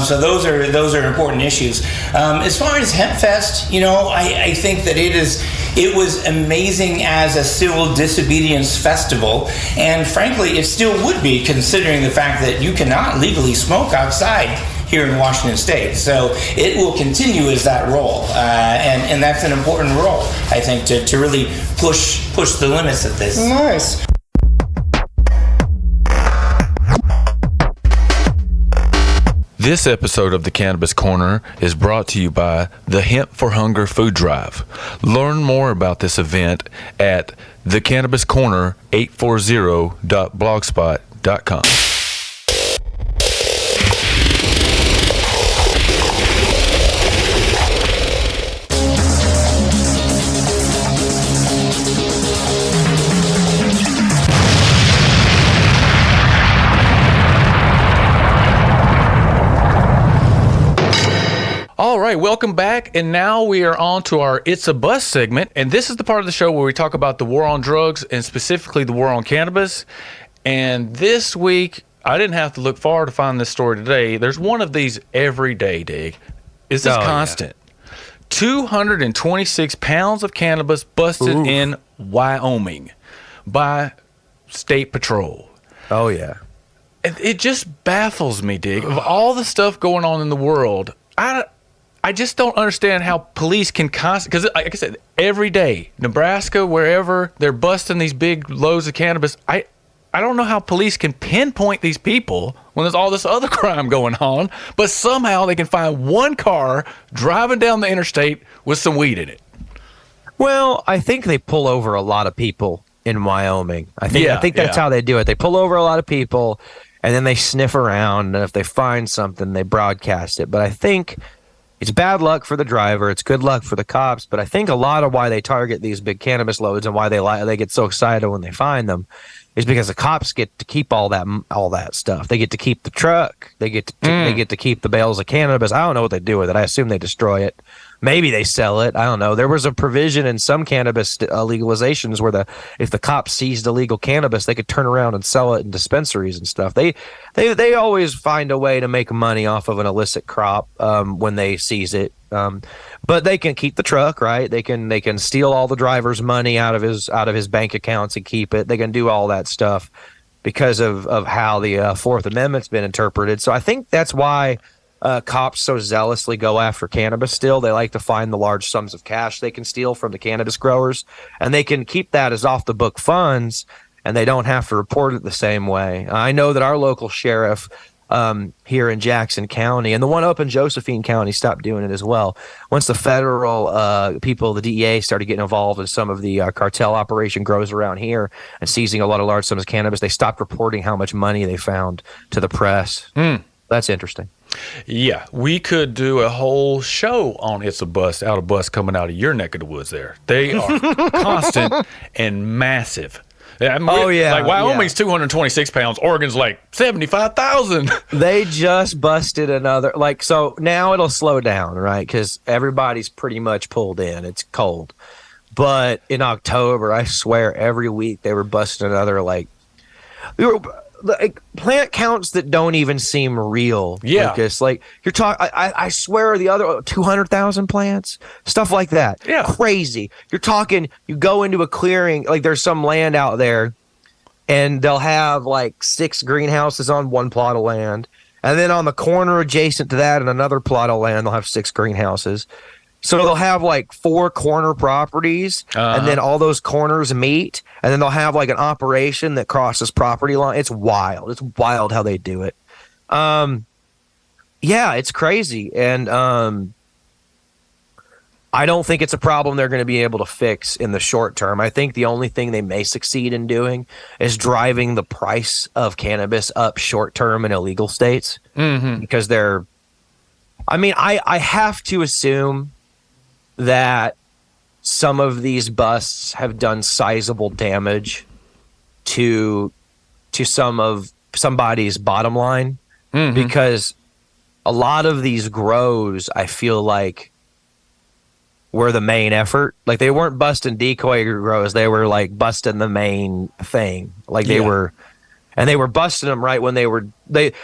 So those are important issues. As far as Hempfest, you know, I think that it was amazing as a civil disobedience festival, and frankly, it still would be, considering the fact that you cannot legally smoke outside here in Washington State. So it will continue as that role, and that's an important role, I think, to really push the limits of this. Nice. This episode of the Cannabis Corner is brought to you by the Hemp for Hunger food drive. Learn more about this event at thecannabiscorner840.blogspot.com. All right, welcome back, and now we are on to our It's a Bust segment, and this is the part of the show where we talk about the war on drugs and specifically the war on cannabis. And this week, I didn't have to look far to find this story today. There's one of these every day, Dig. It's just constant. Yeah. 226 pounds of cannabis busted in Wyoming by State Patrol. Oh, yeah. It just baffles me, Dig. Of all the stuff going on in the world, I just don't understand how police can because like I said, every day, Nebraska, wherever, they're busting these big loads of cannabis. I don't know how police can pinpoint these people when there's all this other crime going on, but somehow they can find one car driving down the interstate with some weed in it. Well, I think they pull over a lot of people in Wyoming. I think that's how they do it. They pull over a lot of people, and then they sniff around, and if they find something, they broadcast it. But I think it's bad luck for the driver. It's good luck for the cops. But I think a lot of why they target these big cannabis loads and why they get so excited when they find them is because the cops get to keep all that stuff. They get to keep the truck. They get to keep the bales of cannabis. I don't know what they do with it. I assume they destroy it. Maybe they sell it. I don't know. There was a provision in some cannabis legalizations where if the cops seized illegal cannabis, they could turn around and sell it in dispensaries and stuff. They always find a way to make money off of an illicit crop when they seize it. But they can keep the truck, right? They can steal all the driver's money out of his bank accounts and keep it. They can do all that stuff because of how the Fourth Amendment's been interpreted. So I think that's why cops so zealously go after cannabis still. They like to find the large sums of cash they can steal from the cannabis growers, and they can keep that as off-the-book funds, and they don't have to report it the same way. I know that our local sheriff here in Jackson County, and the one up in Josephine County, stopped doing it as well. Once the federal people, the DEA, started getting involved in some of the cartel operation grows around here and seizing a lot of large sums of cannabis, they stopped reporting how much money they found to the press. That's interesting. Yeah, we could do a whole show on It's a Bust, Out of Bust coming out of your neck of the woods there. They are constant and massive. Like Wyoming's 226 pounds, Oregon's like 75,000. They just busted another, so now it'll slow down, right? Because everybody's pretty much pulled in. It's cold. But in October, I swear every week they were busting another, plant counts that don't even seem real. Yeah. Lucas. You're talking, I swear the other 200,000 plants, stuff like that. Yeah. Crazy. You're talking, you go into a clearing, there's some land out there and they'll have 6 greenhouses on one plot of land. And then on the corner adjacent to that and another plot of land, they'll have 6 greenhouses. So they'll have 4 corner properties, and then all those corners meet, and then they'll have an operation that crosses property line. It's wild. It's wild how they do it. Yeah, it's crazy. And I don't think it's a problem they're going to be able to fix in the short term. I think the only thing they may succeed in doing is driving the price of cannabis up short term in illegal states, because I have to assume that some of these busts have done sizable damage to somebody's bottom line, because a lot of these grows, I feel like, were the main effort. They weren't busting decoy grows, they were busting the main thing. They were busting them right when the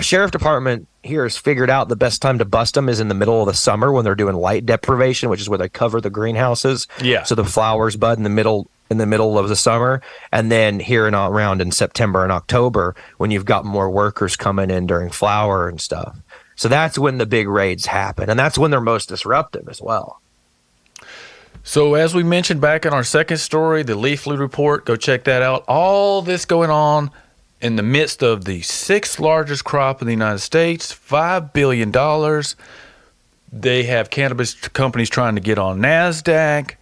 sheriff department here has figured out the best time to bust them is in the middle of the summer when they're doing light deprivation, which is where they cover the greenhouses. Yeah. So the flowers bud in the middle of the summer, and then here around in September and October when you've got more workers coming in during flower and stuff. So that's when the big raids happen, and that's when they're most disruptive as well. So as we mentioned back in our second story, the Leafly Report, go check that out. All this going on in the midst of the 6th largest crop in the United States, $5 billion. They have cannabis companies trying to get on NASDAQ.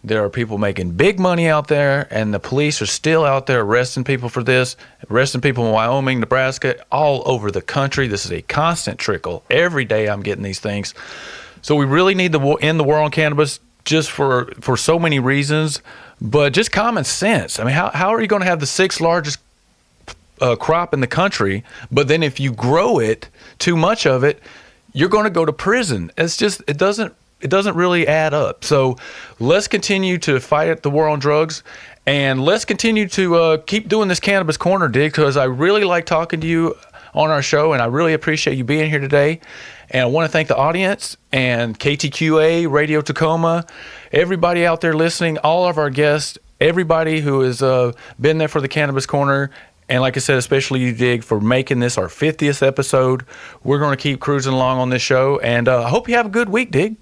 There are people making big money out there, and the police are still out there arresting people for this, arresting people in Wyoming, Nebraska, all over the country. This is a constant trickle. Every day I'm getting these things. So we really need to end the war on cannabis just for so many reasons, but just common sense. I mean, how are you going to have the 6th largest crop in the country, but then if you grow it, too much of it, you're going to go to prison? It's just, it doesn't really add up. So let's continue to fight the war on drugs, and let's continue to keep doing this Cannabis Corner, Dig, because I really like talking to you on our show, and I really appreciate you being here today. And I want to thank the audience and KTQA, Radio Tacoma, everybody out there listening, all of our guests, everybody who has been there for the Cannabis Corner. And like I said, especially you, Dig, for making this our 50th episode. We're going to keep cruising along on this show, and I hope you have a good week, Dig.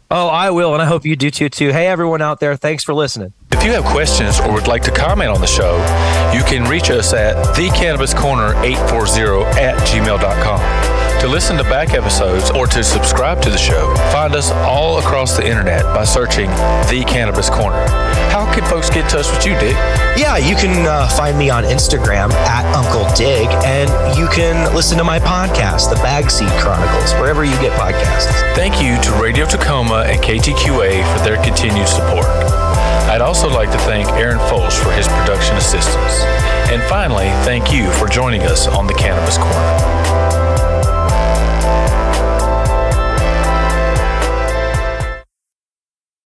Oh, I will, and I hope you do too. Hey, everyone out there, thanks for listening. If you have questions or would like to comment on the show, you can reach us at thecannabiscorner840@gmail.com. To listen to back episodes or to subscribe to the show, find us all across the internet by searching The Cannabis Corner. How can folks get in touch with you, Dig? Yeah, you can find me on Instagram at Uncle Dig, and you can listen to my podcast, The Bagseed Chronicles, wherever you get podcasts. Thank you to Radio Tacoma and KTQA for their continued support. I'd also like to thank Aaron Foles for his production assistance. And finally, thank you for joining us on The Cannabis Corner.